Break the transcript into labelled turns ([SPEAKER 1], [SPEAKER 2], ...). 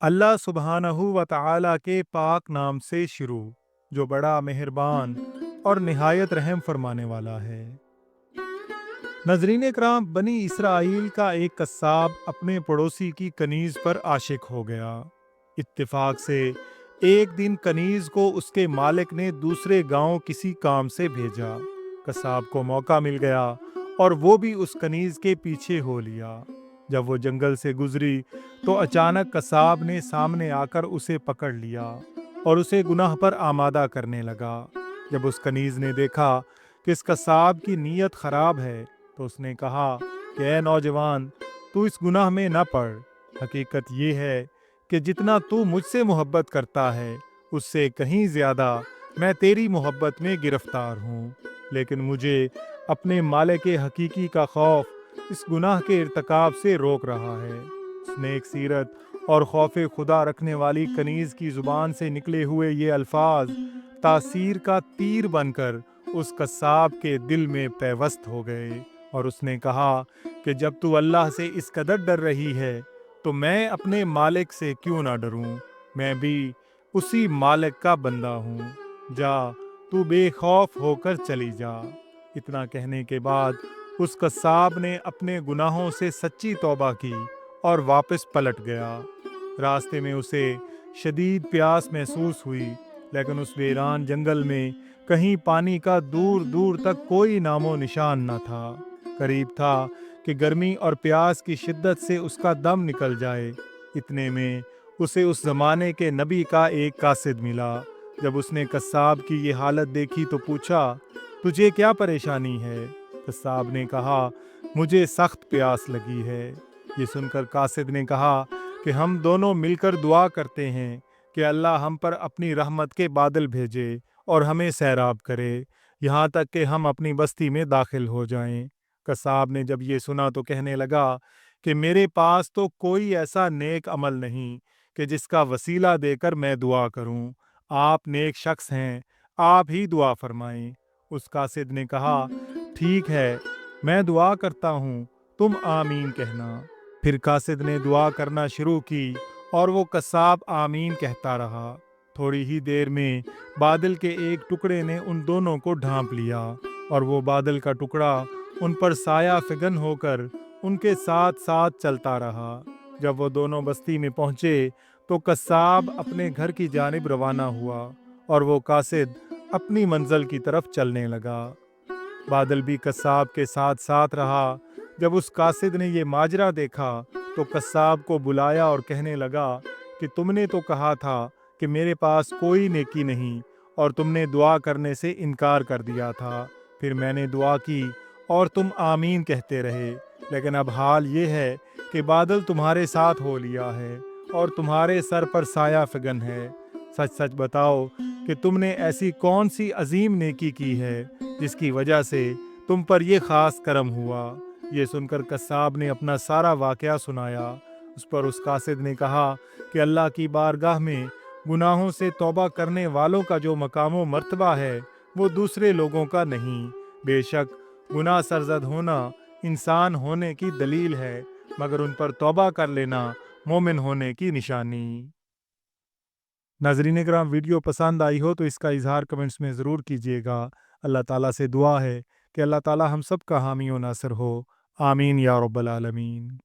[SPEAKER 1] اللہ सुबहानहू व तआला के पाक नाम से शुरू, जो बड़ा मेहरबान और निहायत रहम फरमाने वाला है। नजरीन कराम, बनी इसराइल का एक कस्साब अपने पड़ोसी की कनीज पर आशिक हो गया। इत्तेफाक से एक दिन कनीज को उसके मालिक ने दूसरे गांव किसी काम से भेजा। कस्साब को मौका मिल गया और वो भी उस कनीज के पीछे हो लिया। जब वो जंगल से गुजरी तो अचानक कसाब ने सामने आकर उसे पकड़ लिया और उसे गुनाह पर आमादा करने लगा। जब उस कनीज ने देखा कि इस कसाब की नीयत खराब है तो उसने कहा कि ऐ नौजवान, तू इस गुनाह में न पड़। हकीकत ये है कि जितना तू मुझसे मोहब्बत करता है उससे कहीं ज़्यादा मैं तेरी मोहब्बत में गिरफ्तार हूँ, लेकिन मुझे अपने मालिक हकीकी का खौफ इस गुनाह के इर्तकाब से रोक रहा है। उसने एक सीरत और खौफ खुदा रखने वाली कनीज़ की ज़ुबान से निकले हुए ये अल्फाज तासीर का तीर बनकर उस कस्साब के दिल में पैवस्त हो गए और उसने कहा कि जब तू अल्लाह से इस कदर डर रही है तो मैं अपने मालिक से क्यों ना डरूं। मैं भी उसी मालिक का बंदा हूँ। जा, तू बेखौफ होकर चली जा। इतना कहने के बाद उस कस्साब ने अपने गुनाहों से सच्ची तौबा की और वापस पलट गया। रास्ते में उसे शदीद प्यास महसूस हुई, लेकिन उस वीरान जंगल में कहीं पानी का दूर दूर तक कोई नामो निशान न था। करीब था कि गर्मी और प्यास की शिद्दत से उसका दम निकल जाए। इतने में उसे उस ज़माने के नबी का एक कासिद मिला। जब उसने कस्साब की ये हालत देखी तो पूछा, तुझे क्या परेशानी है? कस्साब ने कहा, मुझे सख्त प्यास लगी है। ये सुनकर कासिद ने कहा कि हम दोनों मिलकर दुआ करते हैं कि अल्लाह हम पर अपनी रहमत के बादल भेजे और हमें सैराब करे, यहाँ तक कि हम अपनी बस्ती में दाखिल हो जाएं। कसाब ने जब ये सुना तो कहने लगा कि मेरे पास तो कोई ऐसा नेक अमल नहीं कि जिसका वसीला देकर मैं दुआ करूं। आप नेक शख्स हैं, आप ही दुआ फरमाएं। उस कासिद ने कहा, ठीक है, मैं दुआ करता हूँ, तुम आमीन कहना। फिर कासिद ने दुआ करना शुरू की और वो कसाब आमीन कहता रहा। थोड़ी ही देर में बादल के एक टुकड़े ने उन दोनों को ढांप लिया और वो बादल का टुकड़ा उन पर साया फिगन होकर उनके साथ साथ चलता रहा। जब वो दोनों बस्ती में पहुंचे तो कसाब अपने घर की जानिब रवाना हुआ और वो कासिद अपनी मंजिल की तरफ चलने लगा। बादल भी कसाब के साथ साथ रहा। जब उस कासिद ने ये माजरा देखा तो कसाब को बुलाया और कहने लगा कि तुमने तो कहा था कि मेरे पास कोई नेकी नहीं और तुमने दुआ करने से इनकार कर दिया था। फिर मैंने दुआ की और तुम आमीन कहते रहे, लेकिन अब हाल ये है कि बादल तुम्हारे साथ हो लिया है और तुम्हारे सर पर साया फिगन है। सच सच बताओ कि तुमने ऐसी कौन सी अजीम नेकी की है जिसकी वजह से तुम पर यह खास करम हुआ। ये सुनकर कस्साब ने अपना सारा वाकया सुनाया। उस पर उस कासिद ने कहा कि अल्लाह की बारगाह में गुनाहों से तौबा करने वालों का जो मकाम मर्तबा है वो दूसरे लोगों का नहीं। बेशक गुनाह सरजद होना इंसान होने की दलील है, मगर उन पर तौबा कर लेना मोमिन होने की निशानी। नाज़रीन किराम, वीडियो पसंद आई हो तो इसका इजहार कमेंट्स में ज़रूर कीजिएगा। अल्लाह ताला से दुआ है कि अल्लाह ताला हम सब का हामी व नासिर हो। आमीन या रब्बल आलमीन।